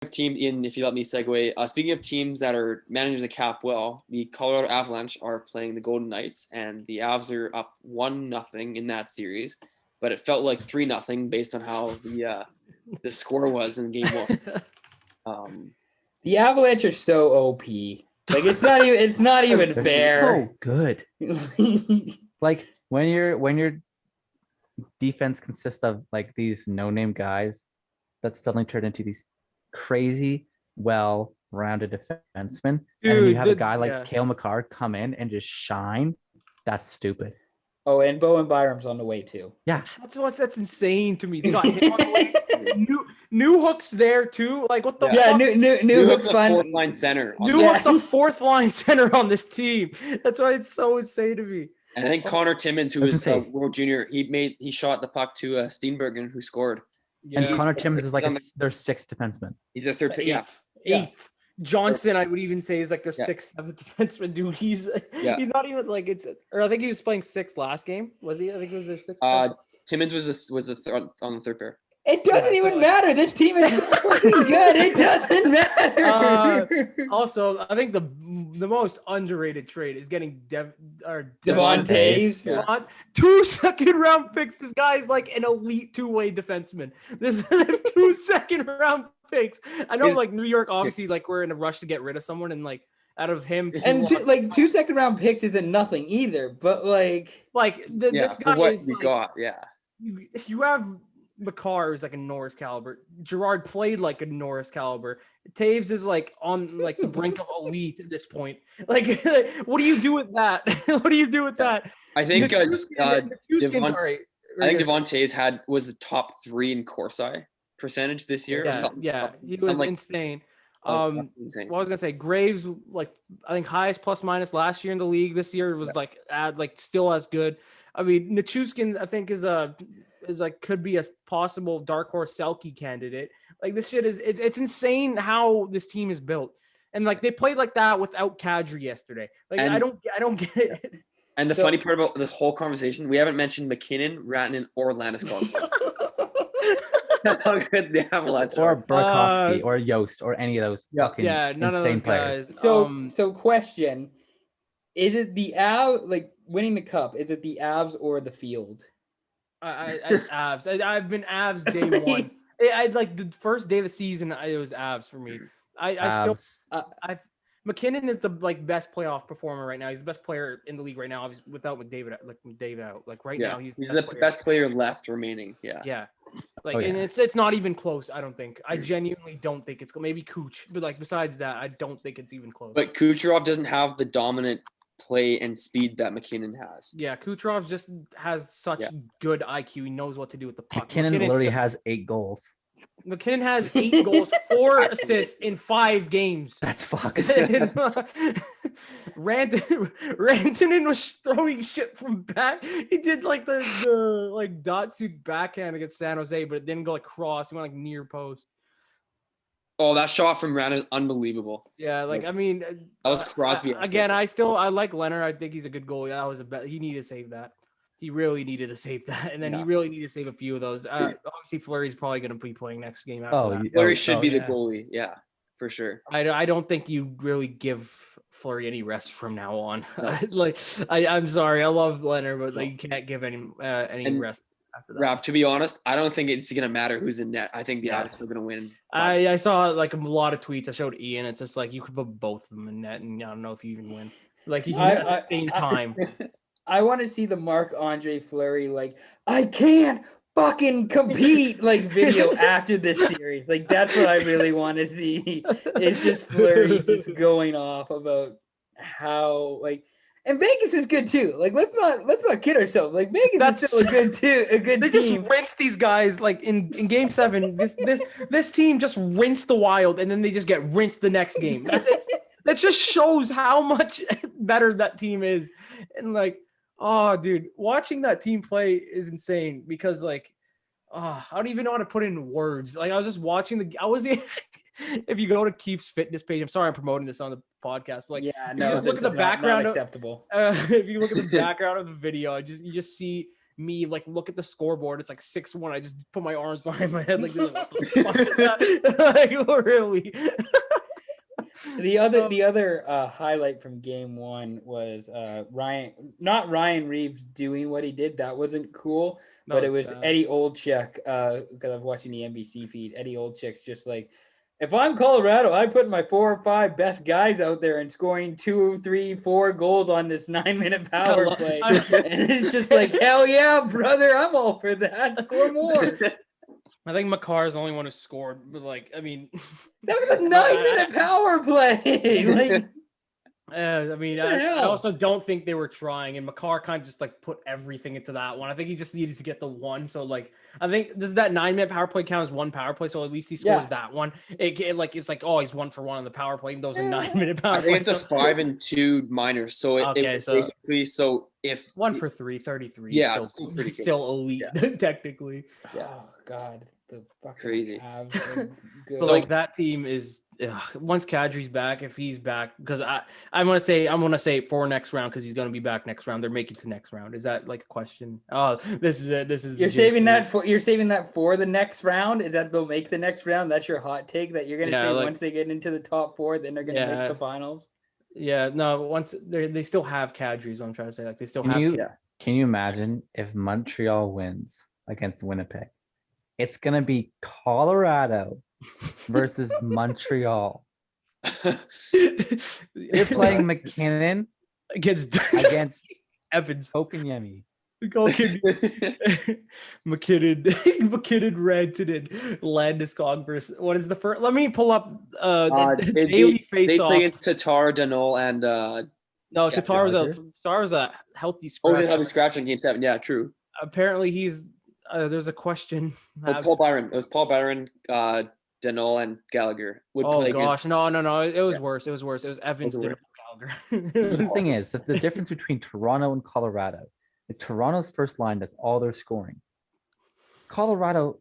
team in, if you let me segue, speaking of teams that are managing the cap well, the Colorado Avalanche are playing the Golden Knights, and the Avs are up 1-0 in that series, but it felt like 3-0 based on how the score was in game one. The Avalanche are so OP. Like it's not even fair. So good. Like when your defense consists of like these no-name guys that suddenly turn into these crazy, well-rounded defensemen, and then you have a guy like Cale McCarr come in and just shine. That's stupid. Oh, and Bowen Byram's on the way too. Yeah, that's insane to me. They got hit on the way. New Hook's there too. Like what the fuck? Yeah, New Hook's a fourth line center. New Hook's a fourth line center on this team. That's why it's so insane to me. And I think Connor Timmins, who was a World Junior, he shot the puck to Steenbergen, who scored. Yeah. And Connor Timmins is like their sixth defenseman. He's their third. Eighth. Johnson, I would even say, is like their sixth, seventh defenseman. Dude, he's not even like or I think he was playing sixth last game. Was he? I think it was their sixth. Timmins was on the third pair. It doesn't even matter. This team is fucking good. It doesn't matter. Also, I think the most underrated trade is getting Devon Toews. Yeah. 2 second-round picks. This guy's like an elite two-way defenseman. This is 2 second-round picks. I know, like New York, obviously, like we're in a rush to get rid of someone, and like out of him, and 2 second-round picks isn't nothing either. But this guy what is we got. Yeah, you have McCarr is like a Norris caliber. Gerard played like a Norris caliber. Taves is like on like the brink of elite at this point. Like, what do you do with that? What do you do with that? I think Devon Devon Toews was the top 3 in Corsi percentage this year. He was insane. What I was gonna say, Graves, like I think highest plus minus last year in the league. This year was still as good. I mean, Nichushkin, I think is like could be a possible dark horse Selke candidate. Like this shit it's insane how this team is built, and like they played like that without Kadri yesterday. Like I don't get it. And the funny part about the whole conversation, we haven't mentioned McKinnon, Rantanen, or Landeskog. How good the Avalanche or Burakovsky or Yost or any of those. None of those players. guys. So question: is it the Avs like winning the cup? Is it the Avs or the field? It's Avs. I've been Avs day one. I like the first day of the season. It was Avs for me. McKinnon is the like best playoff performer right now. He's the best player in the league right now. Obviously, without McDavid out. Like right now, he's the best player left remaining. Yeah. Like and it's not even close. I don't think. I genuinely don't think it's maybe Kuch, but like besides that, I don't think it's even close. But Kucherov doesn't have the dominant play and speed that McKinnon has. Yeah, Kucherov just has such good IQ. He knows what to do with the puck. McKinnon literally has 8 goals. McKinnon has 8 goals, 4 assists in 5 games. That's fucked. Rantanen was throwing shit from back. He did like the like dot suit backhand against San Jose, but it didn't go across. He went like near post. Oh, that shot from Rantanen is unbelievable. Yeah, like I mean, that was Crosby. I like Leonard. I think he's a good goalie. That was he needed to save that. He really needed to save that, and then he really needed to save a few of those. Obviously, Fleury's probably going to be playing next game. Fleury should be the goalie. Yeah, for sure. I don't think you really give Fleury any rest from now on. No. I'm sorry, I love Leonard, but like, you can't give any rest after that. Rav, to be honest, I don't think it's going to matter who's in net. I think the Avs are going to win. I saw like a lot of tweets. I showed Ian. It's just like you could put both of them in net, and I don't know if you even win. Like you can at the same time. I want to see the Marc-Andre Fleury like I can't fucking compete like video after this series. Like that's what I really want to see. It's just Fleury just going off about how like, and Vegas is good too. Like let's not kid ourselves. Like Vegas is still a good team. They just rinse these guys like in game 7. This team just rinsed the Wild, and then they just get rinsed the next game. That's it. That just shows how much better that team is, and like. Oh, dude, watching that team play is insane because, like, I don't even know how to put in words. Like, I was just watching if you go to Keith's fitness page, I'm sorry I'm promoting this on the podcast, but, like, just look at the background. Not acceptable. If you look at the background of the video, you just see me like look at the scoreboard. It's like 6-1. I just put my arms behind my head like, what the fuck is that? Like, really? The other highlight from game one was Ryan Reeves doing what he did. That wasn't cool, but it was bad. Eddie Olczyk, because I'm watching the NBC feed. Eddie Olczyk's just like, if I'm Colorado, I put my 4 or 5 best guys out there and scoring 2, 3, 4 goals on this 9-minute power play. And it's just like, hell yeah, brother, I'm all for that. Score more. I think Makar is the only one who scored, but like, I mean, that was a 9-minute power play. Like, I mean, I also don't think they were trying, and Makar kind of just like put everything into that one. I think he just needed to get the one. So like, I think does that 9-minute power play count as one power play? So at least he scores that one. It's like, oh, he's 1 for 1 on the power play. Even though it's a 9-minute power play. I think it's a 5 and 2 minors. So basically, so if 1 for 3, 33. Yeah, still elite technically. Yeah. Oh God. The fucking crazy. Good. So like that team is once Kadri's back, if he's back, because I'm gonna say for next round because he's gonna be back next round. They're making to next round. Is that like a question? Oh, this is it. This is you're saving that for the next round. Is that they'll make the next round? That's your hot take that you're gonna say like, once they get into the top 4, then they're gonna make the finals. Yeah, no. Once they still have Kadri, is what I'm trying to say. Like they still have. Can you imagine if Montreal wins against Winnipeg? It's going to be Colorado versus Montreal. You're playing McKinnon against Evans, Kotkaniemi. McKinnon, Rantanen, Landeskog versus what is the first? Let me pull up daily face off. They play against Tatar, Danol, and no, Tatar was a healthy scratch. Oh, they had a scratch in game 7. Yeah, true. Apparently, he's. There's a question. Paul Byron. It was Paul Byron, Danol, and Gallagher. No. It was worse. It was Evans, Danol, Gallagher. The thing is that the difference between Toronto and Colorado is Toronto's first line does all their scoring. Colorado,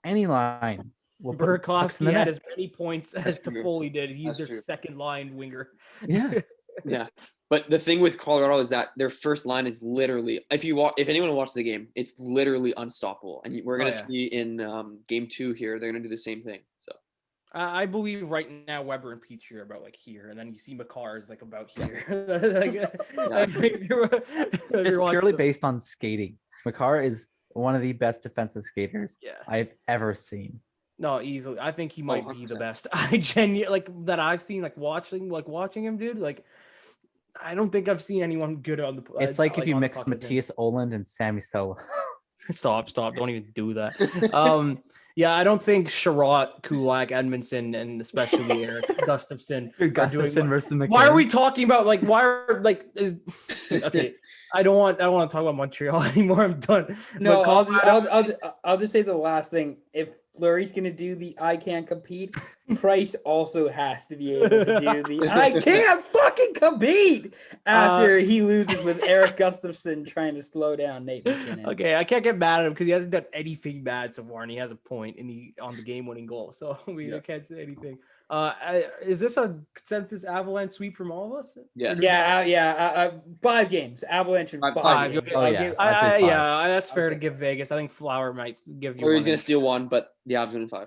any line. Burakovsky had as many points as Toffoli did. He's their second line winger. Yeah. Yeah. But the thing with Colorado is that their first line is literally, if anyone watched the game, it's literally unstoppable. And we're going to see in game 2 here, they're going to do the same thing. So I believe right now Weber and Petrie are about like here, and then you see Makar is like about here. It's purely based on skating. Makar is one of the best defensive skaters I've ever seen. No, easily. I think he might be the best. I genuinely that I've seen watching him, dude. Like, I don't think I've seen anyone good on the. It's like if you mix Matthias Oland and Sammy Sola. Stop! Don't even do that. Yeah, I don't think Sherratt, Kulak, Edmondson, and especially Eric Gustafsson. Gustafsson versus McKinnon. Why are we talking about okay? I don't want to talk about Montreal anymore. I'm done. No, I'll just say the last thing. If Fleury's gonna do the I can't compete, Price also has to be able to do the I can't fucking compete after he loses with Eric Gustafsson trying to slow down Nate McKinnon. Okay, I can't get mad at him because he hasn't done anything bad so far, and he has a point on the game-winning goal. So I can't say anything. Is this a consensus Avalanche sweep from all of us? Yes. Yeah. 5 games. Avalanche in 5 games. Oh, yeah. That's fair to give Vegas. I think Flower might give you. Or he's going to steal 1, but the Avs win in 5.